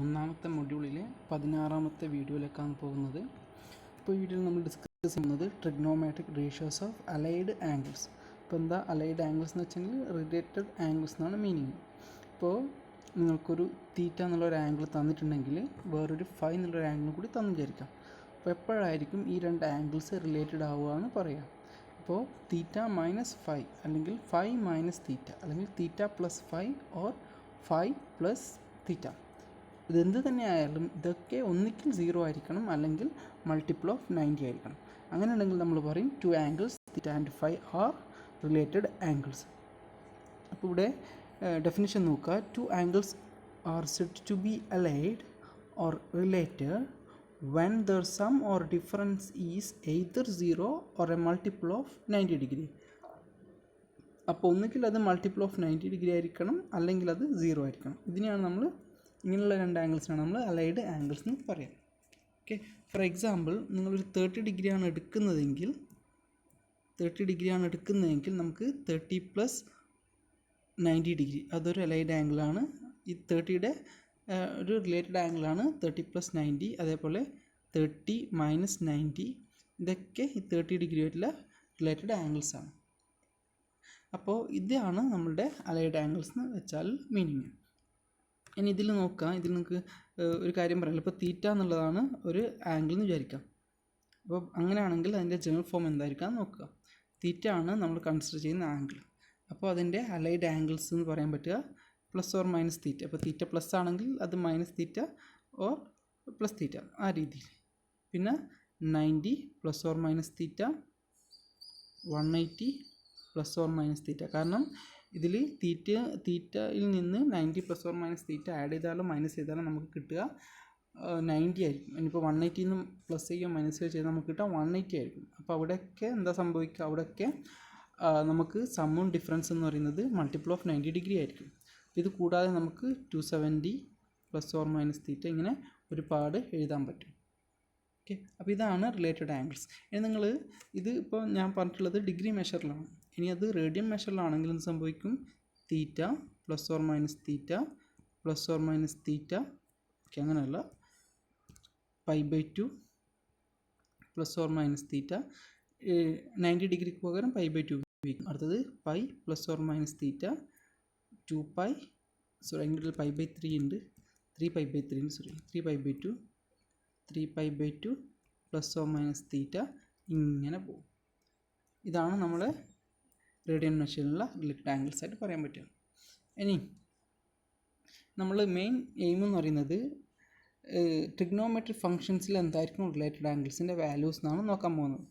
ഒന്നാമത്തെ മൊഡ്യൂളിലെ 16ാമത്തെ വീഡിയോയിലേക്കാണ് പോകുന്നത്. ഇപ്പോൾ ഈ വീഡിയോയിൽ നമ്മൾ ഡിസ്കസ് ചെയ്യുന്നത് trigonometric ratios of allied angles. ഇപ്പോൾ എന്താ അലൈഡ് ആംഗിൾസ് എന്ന് വെച്ചെങ്കിൽ റിലേറ്റഡ് ആംഗിൾസ് എന്നാണ് മീനിങ്. ഇപ്പോൾ നിങ്ങൾക്കൊരു തീറ്റ എന്നുള്ളൊരു ആംഗിൾ തന്നിട്ടുണ്ടെങ്കിൽ വേറൊരു ഫൈ എന്നുള്ളൊരു ആംഗിൾ കൂടി തന്നു വിചാരിക്കാം. അപ്പോൾ എപ്പോഴായിരിക്കും ഈ രണ്ട് ആംഗിൾസ് റിലേറ്റഡ് ആവുക എന്ന് പറയാം. അപ്പോൾ തീറ്റ മൈനസ് ഫൈ അല്ലെങ്കിൽ ഫൈ മൈനസ് തീറ്റ അല്ലെങ്കിൽ theta plus phi or phi plus theta, ഇതെന്ത് തന്നെ ആയാലും ഇതൊക്കെ ഒന്നിക്കിൽ 0 ആയിരിക്കണം അല്ലെങ്കിൽ മൾട്ടിപ്പിൾ ഓഫ് 90 ആയിരിക്കണം. അങ്ങനെ ഉണ്ടെങ്കിൽ നമ്മൾ പറയും two angles theta and phi are related angles. അപ്പോൾ ഇവിടെ ഡെഫിനിഷൻ നോക്കുക. Two angles are said to be allied or related when their sum or difference is either 0 or a multiple of 90 degree. അപ്പോൾ ഒന്നുകിൽ അത് മൾട്ടിപ്പിൾ ഓഫ് 90 ഡിഗ്രി ആയിരിക്കണം അല്ലെങ്കിൽ അത് 0 ആയിരിക്കണം. ഇതിനെയാണ് നമ്മൾ ഇങ്ങനെയുള്ള രണ്ട് ആംഗിൾസിനാണ് നമ്മൾ അലൈഡ് ആംഗിൾസ് എന്ന് പറയാം. ഓക്കെ, ഫോർ എക്സാമ്പിൾ നിങ്ങളൊരു 30 ഡിഗ്രിയാണ് എടുക്കുന്നതെങ്കിൽ നമുക്ക് 30 പ്ലസ് 90 ഡിഗ്രി അതൊരു അലൈഡ് ആംഗിളാണ്. ഈ 30യുടെ ഒരു റിലേറ്റഡ് ആംഗിളാണ് 30 പ്ലസ് 90. അതേപോലെ 30 മൈനസ് 90 ഇതൊക്കെ ഈ 30 ഡിഗ്രി ആയിട്ടുള്ള റിലേറ്റഡ് ആംഗിൾസാണ്. അപ്പോൾ ഇതാണ് നമ്മളുടെ അലൈഡ് ആംഗിൾസ് എന്ന് വെച്ചാൽ മീനിങ്. ഇനി ഇതിൽ നോക്കാം, ഇതിൽ നിങ്ങൾക്ക് ഒരു കാര്യം പറയാമല്ലോ. ഇപ്പോൾ തീറ്റ എന്നുള്ളതാണ് ഒരു ആംഗിൾ എന്ന് വിചാരിക്കാം. അപ്പോൾ അങ്ങനെയാണെങ്കിൽ അതിൻ്റെ ജനറൽ ഫോം എന്തായിരിക്കാം നോക്കുക. തീറ്റ ആണ് നമ്മൾ കൺസിഡർ ചെയ്യുന്ന ആംഗിൾ. അപ്പോൾ അതിൻ്റെ അലൈഡ് ആംഗിൾസ് എന്ന് പറയാൻ പറ്റുക പ്ലസ് ഓർ മൈനസ് തീറ്റ. അപ്പോൾ തീറ്റ പ്ലസ് ആണെങ്കിൽ അത് minus theta or plus theta, ആ രീതിയിൽ. പിന്നെ 90 plus or minus theta, 180 plus or minus തീറ്റ. കാരണം ഇതിൽ തീറ്റയിൽ നിന്ന് 90 plus or minus theta add ചെയ്താലും മൈനസ് ചെയ്താലും നമുക്ക് കിട്ടുക 90 ആയിരിക്കും. ഇനിയിപ്പോൾ 180 നിന്ന് പ്ലസ് ചെയ്യുകയോ മൈനസ് ചെയ്യുകയോ ചെയ്താൽ നമുക്ക് കിട്ടുക 180 ആയിരിക്കും. അപ്പോൾ അവിടെയൊക്കെ എന്താ സംഭവിക്കുക, അവിടെയൊക്കെ നമുക്ക് സമ്മും ഡിഫറൻസ് എന്ന് പറയുന്നത് മൾട്ടിപ്പിൾ ഓഫ് 90 ഡിഗ്രി ആയിരിക്കും. ഇത് കൂടാതെ നമുക്ക് 270 പ്ലസ് ഓർ മൈനസ് തീറ്റ ഇങ്ങനെ ഒരുപാട് എഴുതാൻ പറ്റും. ഓക്കെ, അപ്പോൾ ഇതാണ് റിലേറ്റഡ് ആംഗിൾസ്. ഇനി നിങ്ങൾ ഇത് ഇപ്പോൾ ഞാൻ പറഞ്ഞിട്ടുള്ളത് ഡിഗ്രി മെഷറിലാണ്. ഇനി അത് റേഡിയൻ മെഷറിലാണെങ്കിൽ എന്ത് സംഭവിക്കും, theta plus or minus theta plus or minus theta. Okay, അങ്ങനെയല്ല, π/2 പ്ലസ് ഓർ മൈനസ് തീറ്റ. 90 ഡിഗ്രിക്ക് പകരം π/2 ഉപയോഗിക്കും. അടുത്തത് pi plus or minus theta 2π, sorry അതിൻ്റെ π/3 ഉണ്ട്, 3π/3 ഉണ്ട്, sorry 3π/2 plus or minus theta, ഇങ്ങനെ പോകും. ഇതാണ് നമ്മൾ റേഡിയൻ മെഷറിലുള്ള റിലേറ്റഡ് ആംഗിൾസ് ആയിട്ട് പറയാൻ പറ്റുക. ഇനി നമ്മൾ മെയിൻ എയിം എന്ന് പറയുന്നത് ട്രിഗ്നോമെട്രിക് ഫങ്ഷൻസിൽ എന്തായിരിക്കും റിലേറ്റഡ് ആംഗിൾസിൻ്റെ വാല്യൂസ് എന്നാണ് നോക്കാൻ പോകുന്നത്.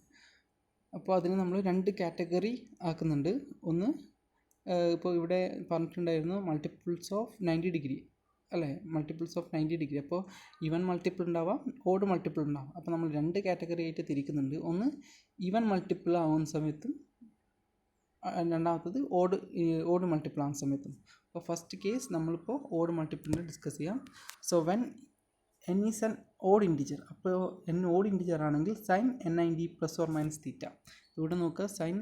അപ്പോൾ അതിന് നമ്മൾ രണ്ട് കാറ്റഗറി ആക്കുന്നുണ്ട്. ഒന്ന് ഇപ്പോൾ ഇവിടെ പറഞ്ഞിട്ടുണ്ടായിരുന്നു മൾട്ടിപ്പിൾസ് ഓഫ് 90 ഡിഗ്രി അല്ലേ, മൾട്ടിപ്പിൾസ് ഓഫ് 90 ഡിഗ്രി. അപ്പോൾ ഈവൻ മൾട്ടിപ്പിൾ ഉണ്ടാവാം, ഓഡ് മൾട്ടിപ്പിൾ ഉണ്ടാവാം. അപ്പോൾ നമ്മൾ രണ്ട് കാറ്റഗറി ആയിട്ട് തിരിക്കുന്നുണ്ട്. ഒന്ന് ഈവൻ മൾട്ടിപ്പിൾ ആവുന്ന സമയത്തും രണ്ടാമത്തത് ഓഡ് മൾട്ടിപ്പിൾ ആവുന്ന സമയത്തും. അപ്പോൾ ഫസ്റ്റ് കേസ് നമ്മളിപ്പോൾ ഓഡ് മൾട്ടിപ്പിളിനെ ഡിസ്കസ് ചെയ്യാം. So when n is an odd integer, അപ്പോൾ n ഓഡ് ഇൻറ്റിജർ ആണെങ്കിൽ sine n90 plus or minus theta. ഇവിടെ നോക്കുക, സൈൻ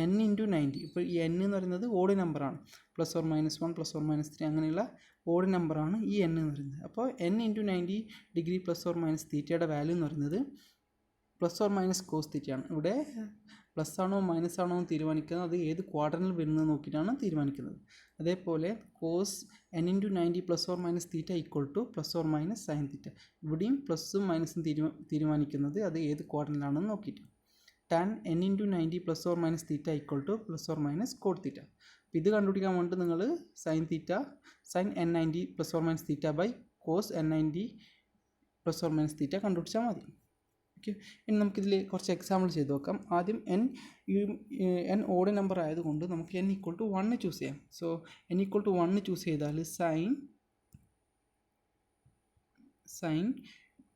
n ഇൻറ്റു 90. ഇപ്പോൾ ഈ n എന്ന് പറയുന്നത് ഓഡ് നമ്പറാണ്. Plus or minus 1 plus or minus 3 അങ്ങനെയുള്ള ഓഡ് നമ്പറാണ് ഈ n എന്ന് പറയുന്നത്. അപ്പോൾ n into 90 degree plus or minus തീറ്റയുടെ വാല്യൂ എന്ന് പറയുന്നത് പ്ലസ് ഓർ മൈനസ് കോസ് തീറ്റയാണ്. ഇവിടെ പ്ലസ് ആണോ മൈനസ് ആണോ എന്ന് തീരുമാനിക്കുന്നത് അത് ഏത് ക്വാഡ്രനിൽ വരുന്നത് നോക്കിയിട്ടാണ് തീരുമാനിക്കുന്നത്. അതേപോലെ cos n into 90 plus or minus theta equal to plus or minus sine theta. ഇവിടെയും പ്ലസും മൈനസും തീരുമാനിക്കുന്നത് അത് ഏത് ക്വാഡ്രനിലാണെന്ന് നോക്കിയിട്ട്. Tan n into 90 plus or minus theta equal to plus or minus cot theta. അപ്പോൾ ഇത് കണ്ടുപിടിക്കാൻ വേണ്ടി നിങ്ങൾ sine n90 plus or minus theta by cos n90 plus or minus theta കണ്ടുപിടിച്ചാൽ മതി. ഓക്കെ, ഇനി നമുക്കിതിൽ കുറച്ച് എക്സാമ്പിൾ ചെയ്ത് നോക്കാം. ആദ്യം n ഓഡ് നമ്പർ ആയതുകൊണ്ട് നമുക്ക് n ഈക്വൽ ടു 1 ചൂസ് ചെയ്യാം. So n equal to 1 choose ചെയ്താൽ sine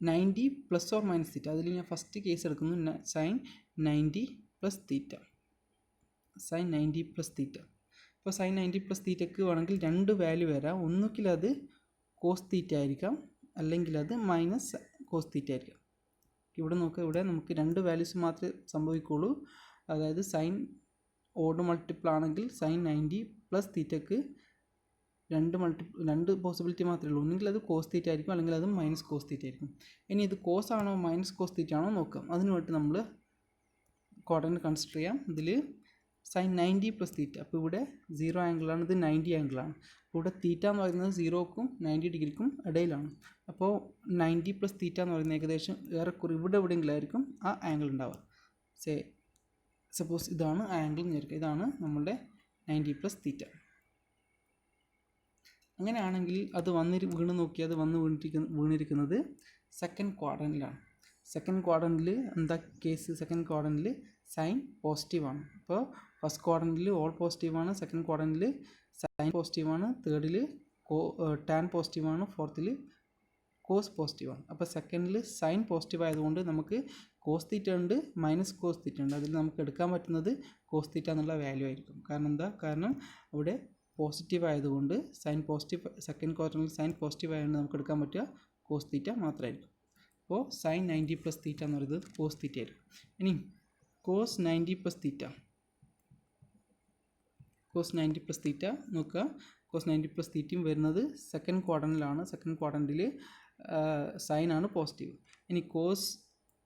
90 plus or minus theta, അതിൽ ഞാൻ ഫസ്റ്റ് കേസ് എടുക്കുന്നു, sine 90 plus theta, sine 90 plus theta. ഇപ്പോൾ സൈൻ 90 പ്ലസ് തീറ്റയ്ക്ക് വേണമെങ്കിൽ രണ്ട് വാല്യൂ വരാം. ഒന്നുകിൽ അത് കോസ് തീറ്റ ആയിരിക്കാം, അല്ലെങ്കിൽ അത് മൈനസ് കോസ് തീറ്റ ആയിരിക്കാം. ഇവിടെ നോക്കുക, ഇവിടെ നമുക്ക് രണ്ട് വാല്യൂസ് മാത്രമേ സംഭവിക്കുകയുള്ളൂ. അതായത് സൈൻ ഓഡ് മൾട്ടിപ്പിൾ ആണെങ്കിൽ സൈൻ 90 പ്ലസ് തീറ്റയ്ക്ക് രണ്ട് പോസിബിലിറ്റി മാത്രമേ ഉള്ളൂ. ഒന്നുകിൽ അത് കോസ് തീറ്റ ആയിരിക്കും, അല്ലെങ്കിൽ അത് മൈനസ് കോസ് തീറ്റ ആയിരിക്കും. ഇനി ഇത് കോസ് ആണോ മൈനസ് കോസ് തീറ്റ ആണോ നോക്കാം. അതിന് വേണ്ടി നമ്മൾ ക്വാഡ്രൻറ്റ് കൺസിഡർ ചെയ്യാം. ഇതിൽ സൈൻ 90 പ്ലസ് തീറ്റ. അപ്പോൾ ഇവിടെ 0 ആംഗിളാണ്, ഇത് 90 ആംഗിളാണ്. ഇവിടെ തീറ്റ എന്ന് പറയുന്നത് 0ക്കും 90 ഡിഗ്രിക്കും ഇടയിലാണ്. അപ്പോൾ 90 പ്ലസ് തീറ്റ എന്ന് പറയുന്നത് ഏകദേശം ഏറെക്കുറെ ഇവിടെ എവിടെയെങ്കിലും ആയിരിക്കും ആ ആംഗിൾ ഉണ്ടാവുക. സപ്പോസ് ഇതാണ് ആംഗിൾ എന്ന് വിചാരിക്കുക. ഇതാണ് നമ്മളുടെ 90 പ്ലസ് തീറ്റ. അങ്ങനെയാണെങ്കിൽ അത് വീണ് നോക്കിയാൽ അത് വീണിരിക്കുന്നത് സെക്കൻഡ് ക്വാഡ്രൻറ്റിലാണ്. സെക്കൻഡ് ക്വാഡ്രൻറ്റിൽ എന്താ കേസ്? സെക്കൻഡ് ക്വാഡ്രൻറ്റിൽ സൈൻ പോസിറ്റീവാണ്. അപ്പോൾ ഫസ്റ്റ് ക്വാഡ്രൻറ്റിൽ ഓൾ പോസിറ്റീവാണ്, സെക്കൻഡ് ക്വാഡ്രൻറ്റിൽ സൈൻ പോസിറ്റീവാണ്, തേർഡിൽ ടാൻ പോസിറ്റീവാണ്, ഫോർത്തിൽ കോസ് പോസിറ്റീവാണ്. അപ്പോൾ സെക്കൻഡിൽ സൈൻ പോസിറ്റീവ് ആയതുകൊണ്ട് നമുക്ക് കോസ് തീറ്റ ഉണ്ട്, മൈനസ് കോസ് തീറ്റ ഉണ്ട്. അതിൽ നമുക്ക് എടുക്കാൻ പറ്റുന്നത് കോസ് തീറ്റ എന്നുള്ള വാല്യൂ ആയിരിക്കും. കാരണം അവിടെ പോസിറ്റീവ് ആയതുകൊണ്ട് സൈൻ പോസിറ്റീവ്, സെക്കൻഡ് ക്വാഡ്രൻറ്റിൽ സൈൻ പോസിറ്റീവ് ആയതുകൊണ്ട് നമുക്ക് എടുക്കാൻ പറ്റുക കോസ് തീറ്റ മാത്രമായിരിക്കും. അപ്പോൾ സൈൻ 90 പ്ലസ് തീറ്റ എന്ന് പറയുന്നത് കോസ് തീറ്റ ആയിരിക്കും. ഇനി cos 90 plus theta, cos 90 plus theta നോക്കുക. കോസ് 90 പ്ലസ് തീറ്റയും വരുന്നത് സെക്കൻഡ് ക്വാഡ്രൻറ്റിലാണ്. സെക്കൻഡ് ക്വാഡ്രൻറ്റിൽ സൈനാണ് പോസിറ്റീവ്. ഇനി cos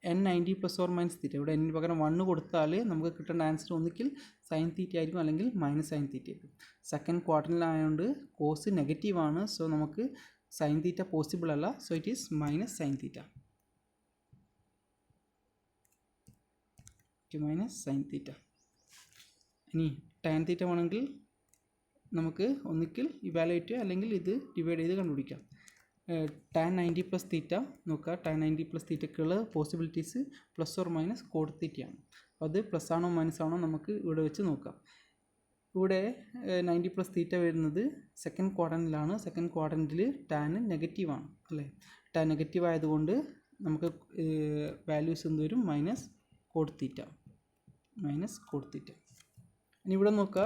n90 plus or minus theta, ഇവിടെ n പകരം 1 കൊടുത്താൽ നമുക്ക് കിട്ടേണ്ട ആൻസർ ഒന്നുകിൽ സൈൻ തീറ്റ ആയിരിക്കും, അല്ലെങ്കിൽ മൈനസ് സൈൻ തീറ്റ ആയിരിക്കും. സെക്കൻഡ് ക്വാഡ്രൻറ്റിലായതുകൊണ്ട് കോസ് നെഗറ്റീവാണ്. സോ നമുക്ക് സൈൻ തീറ്റ പോസിബിൾ അല്ല. So it is minus sine theta. Minus sine theta. ഇനി ടാൻ തീറ്റ വേണമെങ്കിൽ നമുക്ക് ഒന്നുകിൽ ഇവാലുവേറ്റ് അല്ലെങ്കിൽ ഇത് ഡിവൈഡ് ചെയ്ത് കണ്ടുപിടിക്കാം. ടാൻ 90 പ്ലസ് തീറ്റ നോക്കുക. ടാൻ 90 പ്ലസ് തീറ്റക്കുള്ള possibilities plus or minus cot തീറ്റയാണ്. അപ്പോൾ അത് പ്ലസ് ആണോ മൈനസ് ആണോ നമുക്ക് ഇവിടെ വെച്ച് നോക്കാം. ഇവിടെ 90 പ്ലസ് തീറ്റ വരുന്നത് സെക്കൻഡ് ക്വാഡ്രൻറ്റിലാണ്. സെക്കൻഡ് ക്വാഡ്രൻറ്റിൽ ടാൻ നെഗറ്റീവാണ് അല്ലേ. ടാൻ നെഗറ്റീവ് ആയതുകൊണ്ട് നമുക്ക് വാല്യൂസ് എന്ത് വരും? മൈനസ് കോഡ് തീറ്റ, മൈനസ് കോഡ് തീറ്റ. ഇനി ഇവിടെ നോക്കുക,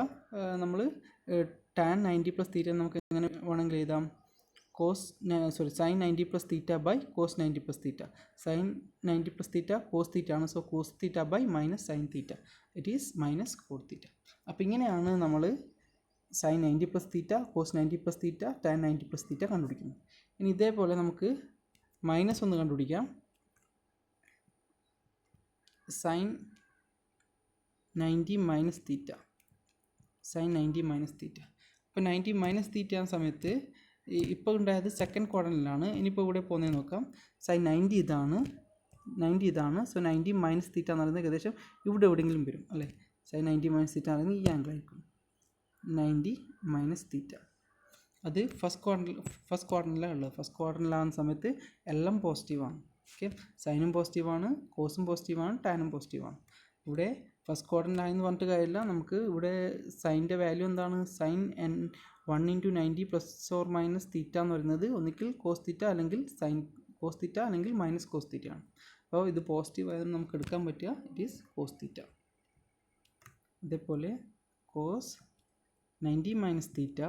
നമ്മൾ ടാൻ 90 പ്ലസ് തീറ്റ നമുക്ക് എങ്ങനെ വേണമെങ്കിൽ എഴുതാം? Sine 90 plus theta by cos 90 plus theta. Sine 90 plus theta cos theta ആണ്. So cos theta by minus sine theta, it is minus cot theta. അപ്പോൾ ഇങ്ങനെയാണ് നമ്മൾ sine 90 plus theta, cos 90 plus theta, tan 90 plus theta കണ്ടുപിടിക്കുന്നത്. ഇനി ഇതേപോലെ നമുക്ക് minus ഒന്ന് കണ്ടുപിടിക്കാം. Sine 90 minus theta, sine 90 minus theta. ഇപ്പോൾ 90 മൈനസ് തീറ്റ എന്ന സമയത്ത് ഇപ്പോൾ ഉണ്ടായത് സെക്കൻഡ് ക്വാഡ്രൻറ്റിലാണ്. ഇനിയിപ്പോൾ ഇവിടെ പോകുന്നത് നോക്കാം. സൈൻ 90 ഇതാണ്, 90 ഇതാണ്. സോ 90 മൈനസ് തീറ്റ എന്ന് പറയുന്നത് ഏകദേശം ഇവിടെ എവിടെയെങ്കിലും വരും അല്ലേ. സൈൻ 90 മൈനസ് തീറ്റ എന്ന് പറയുന്നത് ഈ ആംഗിൾ ആയിരിക്കും. 90 മൈനസ് തീറ്റ അത് ഫസ്റ്റ് ക്വാഡ്രൻറ്റിലാണ് ഉള്ളത്. ഫസ്റ്റ് ക്വാഡ്രൻറ്റിലാകുന്ന സമയത്ത് എല്ലാം പോസിറ്റീവാണ്. ഓക്കെ, സൈനും പോസിറ്റീവാണ്, കോസും പോസിറ്റീവാണ്, ടാനും പോസിറ്റീവാണ്. ഇവിടെ ഫസ്റ്റ് ക്വാഡ്രൻറ്റിലായെന്ന് പറഞ്ഞിട്ട് കാര്യമില്ല. നമുക്ക് ഇവിടെ സൈൻ്റെ വാല്യൂ എന്താണ്? Sine 1 × 90 plus or minus theta എന്ന് പറയുന്നത് ഒന്നുകിൽ കോസ് തീറ്റ അല്ലെങ്കിൽ സൈൻ കോസ് തീറ്റ അല്ലെങ്കിൽ മൈനസ് കോസ് തീറ്റ ആണ്. അപ്പോൾ ഇത് പോസിറ്റീവ് ആയതുകൊണ്ട് നമുക്ക് എടുക്കാൻ പറ്റുക ഇറ്റ് ഈസ് കോസ് തീറ്റ. ഇതേപോലെ കോസ് 90 മൈനസ് തീറ്റ,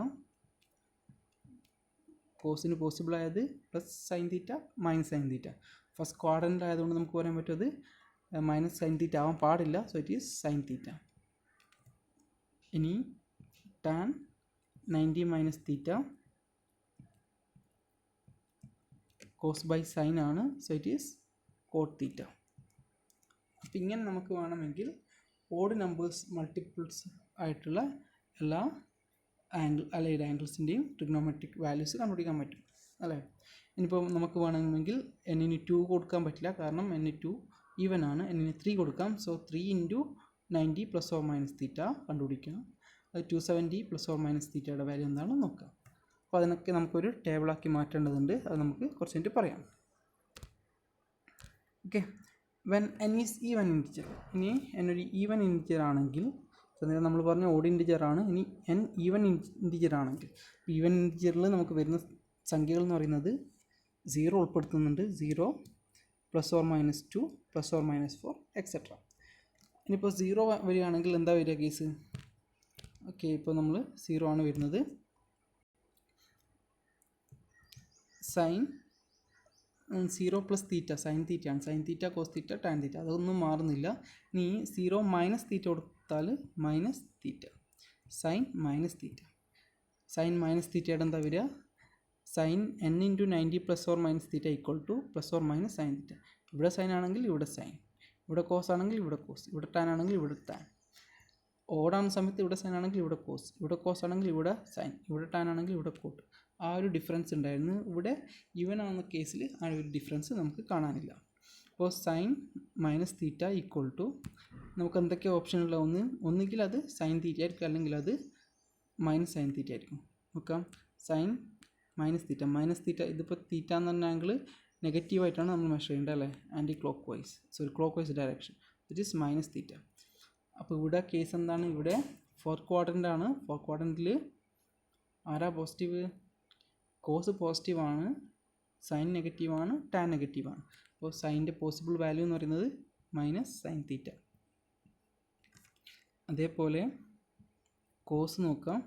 കോസിന് പോസിബിൾ ആയത് plus sine theta minus sine theta. First quadrant ആയതുകൊണ്ട് നമുക്ക് പറയാൻ പറ്റുന്നത് മൈനസ് സൈൻ തീറ്റ ആവാൻ പാടില്ല. So it is sine theta. ഇനി tan 90 minus theta cos by sine ആണ്. So it is cot theta. അപ്പം ഇങ്ങനെ നമുക്ക് വേണമെങ്കിൽ ഓഡ് നമ്പേഴ്സ് മൾട്ടിപ്പിൾസ് ആയിട്ടുള്ള എല്ലാ അലൈഡ് ആംഗിൾസിൻ്റെയും ട്രിഗ്നോമെട്രിക് വാല്യൂസ് കണ്ടുപിടിക്കാൻ പറ്റും അല്ലേ. ഇനിയിപ്പോൾ നമുക്ക് വേണമെങ്കിൽ n-ന് 2 കൊടുക്കാൻ പറ്റില്ല, കാരണം n-ന് 2 ഈവൻ ആണ്. n-ന് 3 കൊടുക്കാം. സോ 3 × 90 പ്ലസ് ഓർ മൈനസ് തീറ്റ കണ്ടുപിടിക്കണം. അത് 270 പ്ലസ് ഓർ മൈനസ് തീറ്റയുടെ വാല്യൂ എന്താണെന്ന് നോക്കാം. അപ്പോൾ അതിനൊക്കെ നമുക്കൊരു ടേബിളാക്കി മാറ്റേണ്ടതുണ്ട്. അത് നമുക്ക് കുറച്ച് കഴിഞ്ഞിട്ട് പറയാം. Okay, when n is even integer. ഇനി n ഒരു ഈവൻ ഇൻറ്റിജർ ആണെങ്കിൽ, നമ്മൾ പറഞ്ഞ ഓഡ് ഇൻറ്റിജർ ആണ്. ഇനി n ഈവൻ ഇൻറ്റിജർ ആണെങ്കിൽ, ഈവൻ ഇൻറ്റിജറിൽ നമുക്ക് വരുന്ന സംഖ്യകൾ എന്ന് പറയുന്നത് 0 ഉൾപ്പെടുത്തുന്നുണ്ട്. 0 plus or minus 2 plus or minus 4 etcetera. ഇനിയിപ്പോൾ 0 വരികയാണെങ്കിൽ എന്താ വരിക കേസ്? ഓക്കെ, ഇപ്പോൾ നമ്മൾ 0 ആണ് വരുന്നത്. സൈൻ 0 പ്ലസ് തീറ്റ സൈൻ തീറ്റയാണ്. Sine theta cos theta tan theta അതൊന്നും മാറുന്നില്ല. ഇനി 0 മൈനസ് തീറ്റ കൊടുത്താൽ minus theta, sine minus theta. Sine minus തീറ്റയുടെ എന്താ വരിക, sine n into 90 plus or minus theta equal to plus or minus sine theta. ഇവിടെ sine ആണെങ്കിൽ ഇവിടെ സൈൻ, ഇവിടെ കോസ് ആണെങ്കിൽ ഇവിടെ കോസ്, ഇവിടെ ടാൻ ആണെങ്കിൽ ഇവിടെ ടാൻ. ഓടാണ് സമയത്ത് ഇവിടെ സൈൻ ആണെങ്കിൽ ഇവിടെ കോസ്, ഇവിടെ കോസ് ആണെങ്കിൽ ഇവിടെ സൈൻ, ഇവിടെ ടാൻ ആണെങ്കിൽ ഇവിടെ കോട്ട്. ആ ഒരു ഡിഫറൻസ് ഉണ്ടായിരുന്നു. ഇവിടെ ഈവൻ ആവുന്ന കേസിൽ ആ ഒരു ഡിഫറൻസ് നമുക്ക് കാണാനില്ല. അപ്പോൾ sine minus theta equal to നമുക്ക് എന്തൊക്കെ ഓപ്ഷനുള്ള ഒന്നുകിൽ അത് സൈൻ തീറ്റ ആയിരിക്കും, അല്ലെങ്കിൽ അത് മൈനസ് സൈൻ തീറ്റ ആയിരിക്കും. നോക്കാം, സൈൻ മൈനസ് തീറ്റ ഇതിപ്പോൾ തീറ്റ എന്ന് പറഞ്ഞ ആംഗിൾ നെഗറ്റീവായിട്ടാണ് നമ്മൾ മെഷർ ചെയ്യേണ്ടത് അല്ലേ, clock vice direction, it is minus theta. അപ്പോൾ ഇവിടെ കേസ് എന്താണ്, ഇവിടെ ഫോർത്ത് ക്വാഡ്രൻ്റ് ആണ്. ഫോർത്ത് ക്വാഡ്രൻറ്റിൽ ആരാ പോസിറ്റീവ്, കോസ് പോസിറ്റീവാണ്, സൈൻ നെഗറ്റീവാണ്, ടാൻ നെഗറ്റീവാണ്. അപ്പോൾ സൈൻ്റെ പോസിബിൾ വാല്യൂ എന്ന് പറയുന്നത് മൈനസ് സൈൻ തീറ്റ. അതേപോലെ കോസ് നോക്കാം,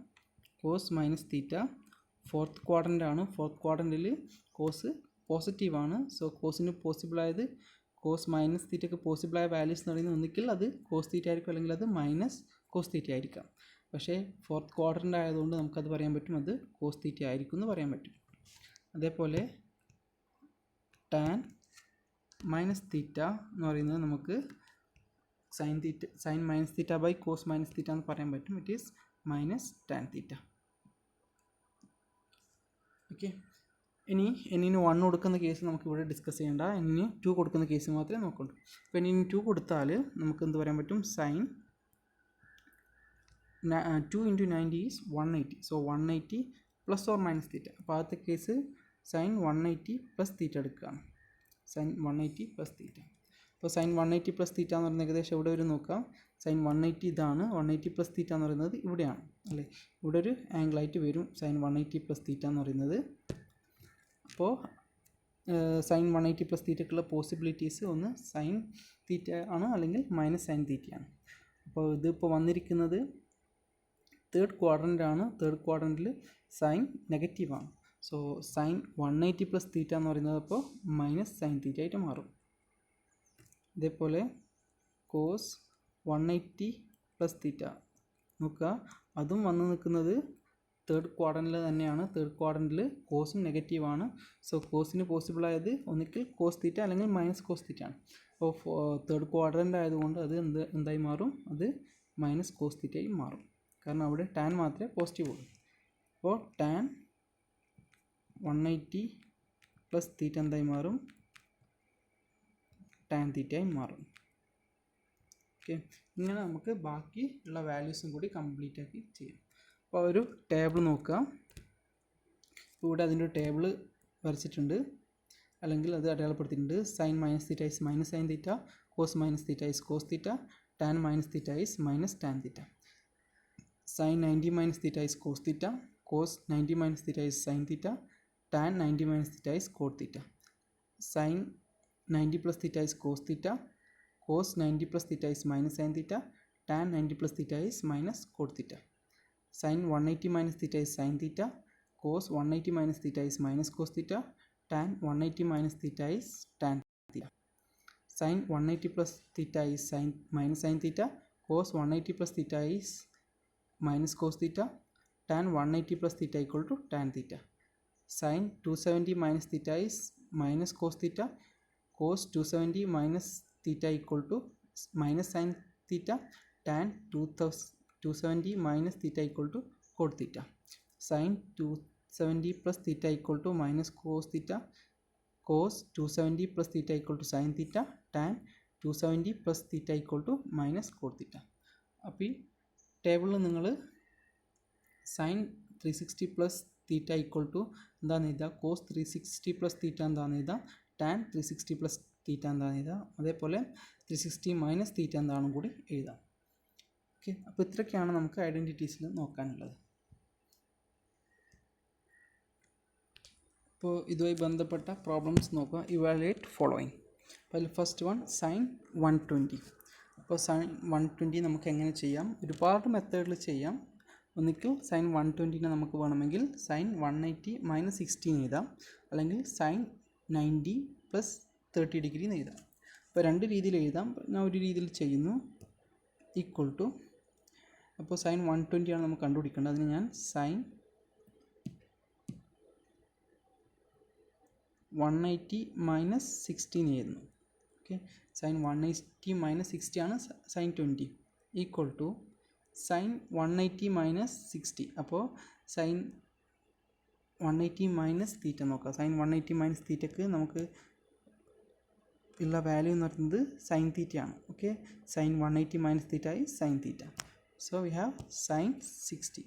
cos minus theta fourth quadrant ആണ്. ഫോർത്ത് ക്വാഡ്രൻറ്റിൽ കോസ് പോസിറ്റീവാണ്. സോ കോസിന് പോസിബിളായത് കോസ് മൈനസ് തീറ്റയ്ക്ക് പോസിബിളായ വാല്യൂസ് എന്ന് പറയുന്നത് ഒന്നിക്കിൽ അത് കോസ് തീറ്റ ആയിരിക്കും, അല്ലെങ്കിൽ അത് മൈനസ് കോസ് തീറ്റ ആയിരിക്കാം. പക്ഷേ ഫോർത്ത് ക്വാഡ്രൻ്റ് ആയതുകൊണ്ട് നമുക്കത് പറയാൻ പറ്റും, അത് കോസ് തീറ്റ ആയിരിക്കും എന്ന് പറയാൻ പറ്റും. അതേപോലെ ടാൻ മൈനസ് തീറ്റ എന്ന് പറയുന്നത് നമുക്ക് sine minus theta by cos minus theta എന്ന് പറയാൻ പറ്റും. It is minus tan theta. Okay, ഇനി എന്നിന് 1 കൊടുക്കുന്ന കേസ് നമുക്ക് ഇവിടെ ഡിസ്കസ് ചെയ്യേണ്ട, എന്നിന് 2 കൊടുക്കുന്ന കേസ് മാത്രമേ നോക്കുള്ളൂ. അപ്പോൾ എന്നിന് 2 കൊടുത്താൽ നമുക്ക് എന്ത് പറയാൻ പറ്റും, sine 2 into 90 is 180. So 180 plus or minus theta. അപ്പോൾ ആദ്യത്തെ കേസ് സൈൻ 180 പ്ലസ് തീറ്റ എടുക്കുകയാണ്, സൈൻ 180 പ്ലസ് തീറ്റ. അപ്പോൾ സൈൻ 180 പ്ലസ് തീറ്റ എന്ന് പറയുന്നത് ഏകദേശം എവിടെ വരും നോക്കാം, സൈൻ 180 ഇതാണ്, 180 പ്ലസ് തീറ്റ എന്ന് പറയുന്നത് ഇവിടെയാണ് അല്ലേ, ഇവിടെ ഒരു ആംഗിളായിട്ട് വരും സൈൻ 180 പ്ലസ് തീറ്റ എന്ന് പറയുന്നത്. അപ്പോൾ സൈൻ 180 പ്ലസ് തീറ്റയ്ക്കുള്ള പോസിബിലിറ്റീസ് ഒന്ന് സൈൻ തീറ്റ ആണ്, അല്ലെങ്കിൽ മൈനസ് സൈൻ തീറ്റയാണ്. അപ്പോൾ ഇതിപ്പോൾ വന്നിരിക്കുന്നത് തേർഡ് ക്വാഡ്രൻ്റ് ആണ്. തേർഡ് ക്വാഡ്രൻറ്റിൽ സൈൻ നെഗറ്റീവാണ്. സോ സൈൻ 180 പ്ലസ് തീറ്റ എന്ന് പറയുന്നത് അപ്പോൾ മൈനസ് സൈൻ തീറ്റ ആയിട്ട് മാറും. ഇതേപോലെ കോസ് 180 പ്ലസ് തീറ്റ നോക്കുക, അതും വന്ന് നിൽക്കുന്നത് തേർഡ് ക്വാഡ്രൻറ്റിൽ തന്നെയാണ്. തേർഡ് ക്വാഡ്രൻറ്റിൽ കോസും നെഗറ്റീവാണ്. സോ കോസിന് പോസിബിളായത് ഒന്നിക്കിൽ കോസ് തീറ്റ അല്ലെങ്കിൽ മൈനസ് കോസ് തീറ്റ ആണ്. അപ്പോൾ തേർഡ് ക്വാഡ്രൻ്റ് ആയതുകൊണ്ട് അത് എന്തായി മാറും, അത് മൈനസ് കോസ് തീറ്റയായി മാറും, കാരണം അവിടെ ടാൻ മാത്രമേ പോസിറ്റീവ് ഉള്ളൂ. അപ്പോൾ ടാൻ 180 പ്ലസ് തീറ്റ എന്തായി മാറും, ടാൻ തീറ്റയായി മാറും. ഓക്കെ, ഇങ്ങനെ നമുക്ക് ബാക്കി ഉള്ള വാല്യൂസും കൂടി കംപ്ലീറ്റ് ആക്കി ചെയ്യാം. അപ്പോൾ ഒരു ടേബിൾ നോക്കുക, ഇവിടെ അതിൻ്റെ ഒരു ടേബിൾ വരച്ചിട്ടുണ്ട്, അല്ലെങ്കിൽ അത് അടയാളപ്പെടുത്തിയിട്ടുണ്ട്. Sine minus theta is minus sine theta, cos minus theta is cos theta, tan minus theta is minus tan theta. Sine 90 minus theta is cos theta, cos 90 minus theta is sine theta, tan 90 minus theta is cot theta. Sine 90 plus theta is cos theta, cos 90 plus theta is minus sine theta, tan 90 plus theta is minus cot theta. Sin 180 minus theta is sin theta, cos 180 minus theta is minus cos theta, tan 180 minus theta is tan theta. Sin 180 plus theta is minus sin theta, cos 180 plus theta is minus cos theta, tan 180 plus theta equal to tan theta. Sin 270 minus theta is minus cos theta, cos 270 minus theta equal to minus sin theta, tan 270 minus theta equal to cot theta. Sin 270 plus theta equal to minus cos theta, cos 270 plus theta equal to sin theta, tan 270 plus theta equal to minus cot theta. അപ്പോൾ ഈ ടേബിളിൽ നിങ്ങൾ sine 360 plus theta equal to എന്താണെന്ന് എഴുതുക, cos 360 plus തീറ്റ എന്താണെന്ന് എഴുതുക, tan 360 plus തീറ്റ എന്താണെന്ന് എഴുതുക, അതേപോലെ 360 മൈനസ് തീറ്റ എന്താണെന്നും കൂടി എഴുതാം. ഓക്കെ, അപ്പോൾ ഇത്രയൊക്കെയാണ് നമുക്ക് ഐഡൻറ്റിറ്റീസിൽ നോക്കാനുള്ളത്. അപ്പോൾ ഇതുമായി ബന്ധപ്പെട്ട പ്രോബ്ലംസ് നോക്കുക. Evaluate following. അപ്പോൾ ഫസ്റ്റ് വൺ സൈൻ 120. അപ്പോൾ സൈൻ 120 നമുക്ക് എങ്ങനെ ചെയ്യാം, ഒരുപാട് മെത്തേഡിൽ ചെയ്യാം. ഒന്നിക്കിൽ സൈൻ 120നെ നമുക്ക് വേണമെങ്കിൽ സൈൻ 180 മൈനസ് 16 എഴുതാം, അല്ലെങ്കിൽ സൈൻ 90 പ്ലസ് 30 ഡിഗ്രി എന്ന് എഴുതാം. അപ്പോൾ രണ്ട് രീതിയിൽ എഴുതാം. ഞാൻ ഒരു രീതിയിൽ ചെയ്യുന്നു, ഈക്വൽ ടു, അപ്പോൾ സൈൻ 120 ആണ് നമുക്ക് കണ്ടുപിടിക്കേണ്ടത്. അതിന് ഞാൻ സൈൻ 180 മൈനസ് 16 ആയിരുന്നു. ഓക്കെ, സൈൻ 180 മൈനസ് 60 ആണ് sine 20 equal to sine 180 minus 60. അപ്പോൾ സൈൻ 180 മൈനസ് തീറ്റ നോക്കാം. സൈൻ 180 മൈനസ് തീറ്റക്ക് നമുക്ക് ഉള്ള വാല്യൂ എന്ന് പറയുന്നത് സൈൻ തീറ്റയാണ്. Okay, sine 180 minus theta is sine theta. So we have sine 60.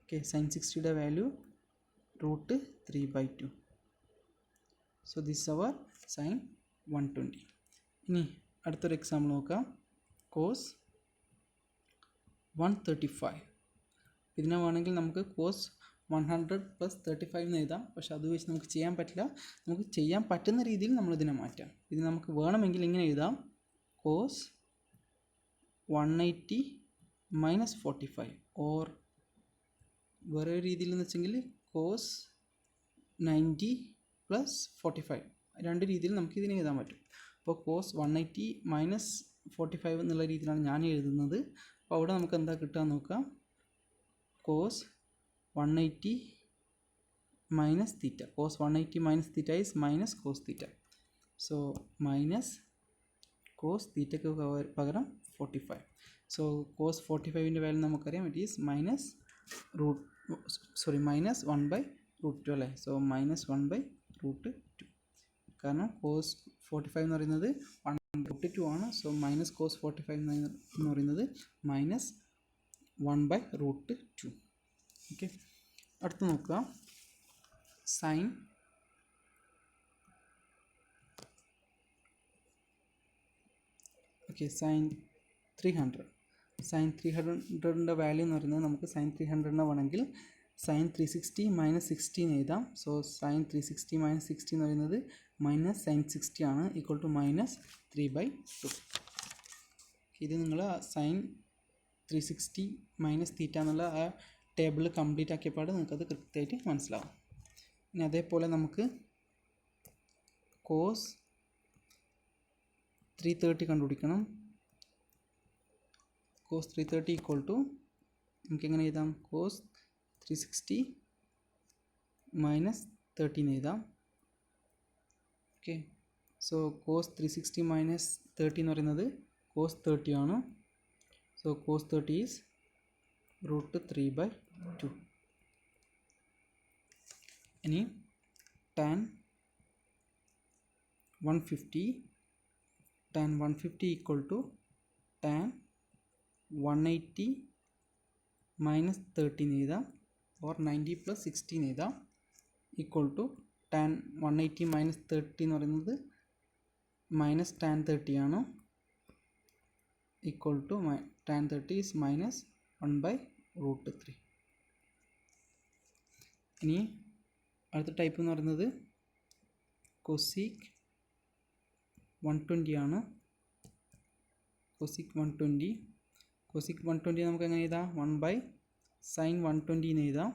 Okay, sine 60യുടെ value √3/2. So this is our sine 120. ഇനി അടുത്തൊരു എക്സാമ്പിൾ നോക്കാം. കോസ് 135. ഇതിനെ വേണമെങ്കിൽ നമുക്ക് കോസ് 100 + 35 എന്ന് എഴുതാം. പക്ഷെ അത് വെച്ച് നമുക്ക് ചെയ്യാൻ പറ്റില്ല. നമുക്ക് ചെയ്യാൻ പറ്റുന്ന രീതിയിൽ നമ്മളിതിനെ മാറ്റാം. ഇത് നമുക്ക് വേണമെങ്കിൽ ഇങ്ങനെ എഴുതാം. കോസ് 180 - 45 ഓർ വേറെ ഒരു രീതിയിൽ എന്ന് വെച്ചെങ്കിൽ കോസ് 90 + 45. രണ്ട് രീതിയിൽ നമുക്ക് ഇതിനെ എഴുതാൻ പറ്റും. അപ്പോൾ കോസ് 180 - 45 എന്നുള്ള രീതിയിലാണ് ഞാൻ എഴുതുന്നത്. അപ്പോൾ അവിടെ നമുക്ക് എന്താ കിട്ടുക നോക്കാം. Cos 180 minus theta. Cos 180 minus theta is minus cos theta. So minus cos തീറ്റയ്ക്ക് പകരം 45. സോ കോസ് 45ൻ്റെ വാല്യൂ നമുക്കറിയാം. ഇറ്റ് ഈസ് മൈനസ് -1/√2 അല്ലേ. സോ -1/√2. കാരണം കോസ് 45 എന്ന് പറയുന്നത് 1/√2 ആണ്. സോ മൈനസ് കോസ് 45 എന്ന് പറയുന്നത് -1/√2. ഓക്കെ, അടുത്ത് നോക്കുക. Sine sine 300. സൈൻ 300ൻ്റെ വാല്യൂ എന്ന് പറയുന്നത് നമുക്ക് സൈൻ 300 വേണമെങ്കിൽ സൈൻ 360 - 16 എഴുതാം. സോ സൈൻ 360 - 60 എന്ന് പറയുന്നത് മൈനസ് സൈൻ 60 ആണ്, ഈക്വൽ ടു -3/2. ഇത് നിങ്ങൾ സൈൻ 360 മൈനസ് തീറ്റ എന്നുള്ള ആ ടേബിൾ കംപ്ലീറ്റ് ആക്കിയപ്പാട് നിങ്ങൾക്കത് കൃത്യമായിട്ട് മനസ്സിലാവും. ഇനി അതേപോലെ നമുക്ക് കോസ് 330 കണ്ടുപിടിക്കണം. കോസ് 330 ഈക്വൽ ടു നമുക്കെങ്ങനെ എഴുതാം. കോസ് 360 - 13 എഴുതാം. ഓക്കെ, സോ കോസ് 360 - 30 എന്ന് പറയുന്നത് കോസ് 30 ആണ്. So cos 30 is √3/2. ഇനി tan 150 ഈക്വൽ ടു tan 180 - 13 എഴുതാം. ഓർ 90 + 16 എഴുതാം. ഈക്വൽ ടു tan 180 - 30 എന്ന് പറയുന്നത് മൈനസ് tan 30 ആണ്. Equal to tan 30 is -1/√3. ഇനി അടുത്ത ടൈപ്പ് എന്ന് പറയുന്നത് കൊസീക് 120 ആണ്. കൊസീക് 120 നമുക്ക് എങ്ങനെ എഴുതാം. 1/sin 120 എന്ന് എഴുതാം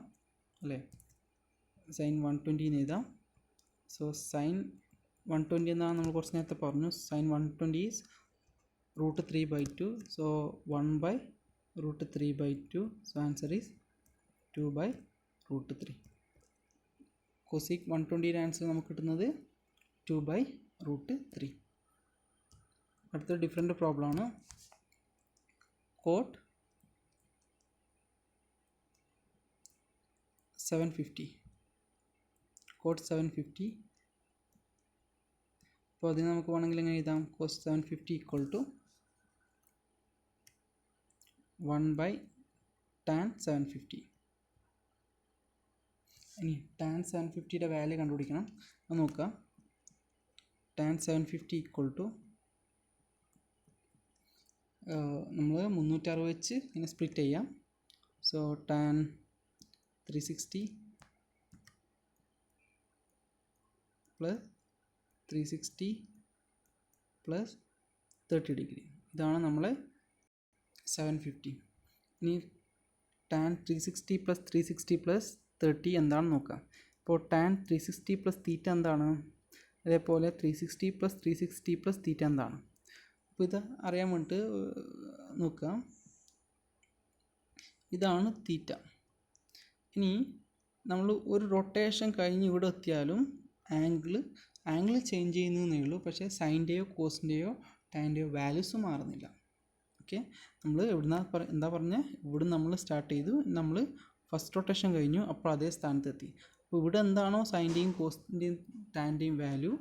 അല്ലേ. sin 120 എന്ന് എഴുതാം. സോ sin 120 എന്നാണ് നമ്മൾ കുറച്ച് നേരത്തെ പറഞ്ഞു. sin 120 ഈസ് √3/2. So 1/√3/2. So answer is 2/√3. Cosec 120യുടെ ആൻസർ നമുക്ക് കിട്ടുന്നത് 2/√3. അടുത്ത ഡിഫറെൻറ്റ് പ്രോബ്ലം ആണ്. കോട്ട് 750. കോട്ട് 750. അപ്പോൾ അതിന് നമുക്ക് വേണമെങ്കിൽ എങ്ങനെ എഴുതാം. Cos 750 equal to 1/tan 750. ഇനി tan 750യുടെ വാല്യൂ കണ്ടുപിടിക്കണം. അത് നോക്കുക. tan 750 ഈക്വൽ ടു നമ്മൾ 360 വെച്ച് ഇങ്ങനെ സ്പ്ലിറ്റ് ചെയ്യാം. So tan 360 + 360 + 30 degree. ഇതാണ് നമ്മളെ 750. ഇനി tan 360 + 360 + 30 എന്താണെന്ന് നോക്കാം. ഇപ്പോൾ tan 360 + തീറ്റ എന്താണ്. അതേപോലെ 360 + 360 + തീറ്റ എന്താണ്. അപ്പോൾ ഇത് അറിയാൻ വേണ്ടിയിട്ട് നോക്കാം. ഇതാണ് തീറ്റ. ഇനി നമ്മൾ ഒരു റൊട്ടേഷൻ കഴിഞ്ഞ് ഇവിടെ എത്തിയാലും ആംഗിൾ ചേഞ്ച് ചെയ്യുന്നതേ ഉള്ളൂ, പക്ഷേ സൈൻ്റെയോ കോസിൻ്റെയോ ടാൻ്റെയോ വാല്യൂസ് മാറുന്നില്ല. ഓക്കെ, നമ്മൾ എന്താ പറഞ്ഞത്, ഇവിടെ നമ്മൾ സ്റ്റാർട്ട് ചെയ്തു, നമ്മൾ ഫസ്റ്റ് റൊട്ടേഷൻ കഴിഞ്ഞു, അപ്പോൾ അതേ സ്ഥാനത്തെത്തി. അപ്പോൾ ഇവിടെ എന്താണോ സൈൻ്റെയും കോസിൻ്റെയും ടാൻ്റെയും വാല്യൂ,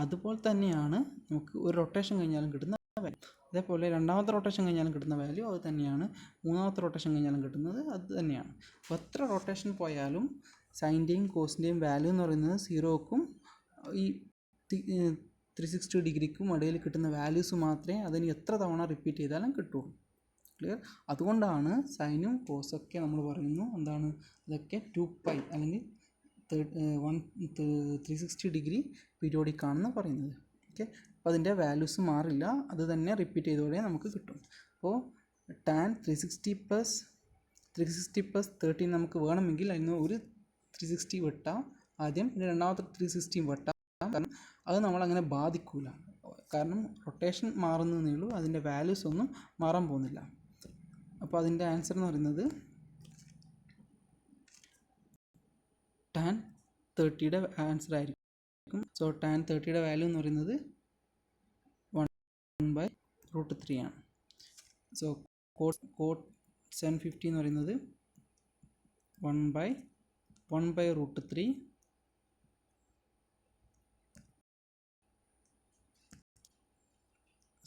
അതുപോലെ തന്നെയാണ് നമുക്ക് ഒരു റൊട്ടേഷൻ കഴിഞ്ഞാലും കിട്ടുന്ന വാല്യൂ. അതേപോലെ രണ്ടാമത്തെ റൊട്ടേഷൻ കഴിഞ്ഞാലും കിട്ടുന്ന വാല്യൂ അത് തന്നെയാണ്, മൂന്നാമത്തെ റൊട്ടേഷൻ കഴിഞ്ഞാലും കിട്ടുന്നത് അത് തന്നെയാണ്. അപ്പോൾ എത്ര റൊട്ടേഷൻ പോയാലും സൈൻ്റെയും കോസിൻ്റെയും വാല്യൂ എന്ന് പറയുന്നത് 0ക്കും ഈ 360 ഡിഗ്രിക്കും ഇടയിൽ കിട്ടുന്ന വാല്യൂസ് മാത്രമേ അതിന് എത്ര തവണ റിപ്പീറ്റ് ചെയ്താലും കിട്ടുള്ളൂ. ക്ലിയർ? അതുകൊണ്ടാണ് സൈനും കോസൊക്കെ നമ്മൾ പറയുന്നു എന്താണ്, ഇതൊക്കെ 2π അല്ലെങ്കിൽ 360 ഡിഗ്രി പീരിയോഡിക് ആണെന്ന് പറയുന്നത്. ഓക്കെ, അപ്പോൾ അതിൻ്റെ വാല്യൂസ് മാറില്ല, അത് തന്നെ റിപ്പീറ്റ് ചെയ്തോടെ നമുക്ക് കിട്ടും. അപ്പോൾ ടാൻ 360 പ്ലസ് 13 നമുക്ക് വേണമെങ്കിൽ അതിന് ഒരു 360 വെട്ടാം ആദ്യം, പിന്നെ രണ്ടാമത്തെ 360 വെട്ടാം. കാരണം അത് നമ്മളങ്ങനെ ബാധിക്കില്ല, കാരണം റൊട്ടേഷൻ മാറുന്നതേ ഉള്ളൂ, അതിൻ്റെ വാല്യൂസ് ഒന്നും മാറാൻ പോകുന്നില്ല. അപ്പോൾ അതിൻ്റെ ആൻസർ എന്ന് പറയുന്നത് ടാൻ 30യുടെ ആൻസർ ആയിരിക്കും. സോ ടാൻ 30യുടെ വാല്യൂ എന്ന് പറയുന്നത് 1/√3 ആണ്. സോ കോട്ട് 750 എന്ന് പറയുന്നത് 1/√3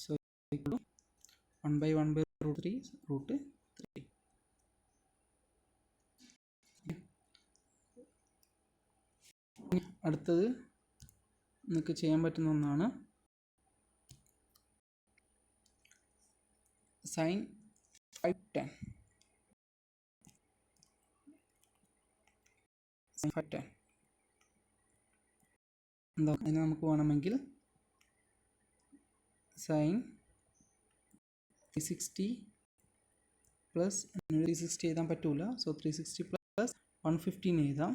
so 1/1/√3 അടുത്തത് നിങ്ങൾക്ക് ചെയ്യാൻ പറ്റുന്ന ഒന്നാണ് സൈൻ 5tan. എന്താ, അതിന് നമുക്ക് വേണമെങ്കിൽ സൈൻ 360 പ്ലസ് 360 എഴുതാൻ പറ്റൂല, സോ 360 പ്ലസ് 115 എഴുതാം.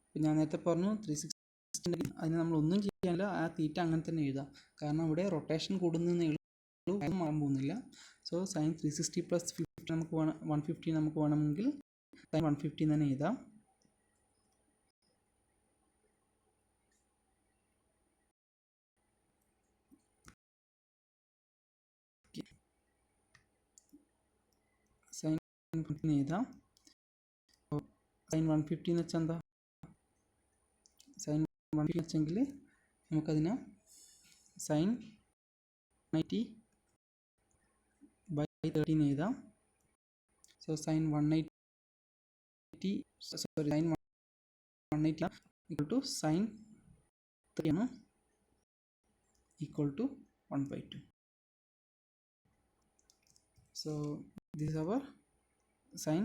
അപ്പോൾ ഞാൻ നേരത്തെ പറഞ്ഞു 360 അതിന് നമ്മൾ ഒന്നും ചെയ്യാനില്ല, ആ തീറ്റ അങ്ങനെ തന്നെ എഴുതാം, കാരണം ഇവിടെ റൊട്ടേഷൻ കൂടുന്നതേ ഉള്ളൂ, മാറാൻ പോകുന്നില്ല. സോ സൈൻ 360 പ്ലസ് 50 നമുക്ക് 115 നമുക്ക് വേണമെങ്കിൽ സൈൻ 115 തന്നെ എഴുതാം. സൈൻ 115 എഴുതാം. സൈൻ 115 എന്ന് വെച്ചാൽ എന്താ, സൈൻ 115 വെച്ചെങ്കിൽ നമുക്കതിനെ സൈൻ 180/13 എഴുതാം. So sine 180 sine 180 equal to sine 3 ആണ്, equal to 1/2. So this is our sin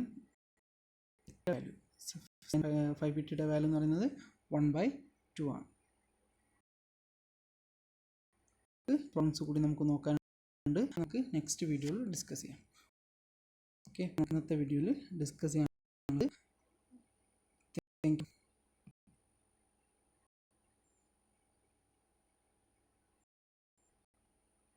value. sin 550യുടെ വാല്യൂ എന്ന് പറയുന്നത് 1/2 ആണ്. പ്രോബ്ലംസ് കൂടി നമുക്ക് നോക്കാനുണ്ട്, നമുക്ക് നെക്സ്റ്റ് വീഡിയോയിൽ ഡിസ്കസ് ചെയ്യാം. ഓക്കെ, ഇന്നത്തെ വീഡിയോയിൽ ഡിസ്കസ് ചെയ്യാം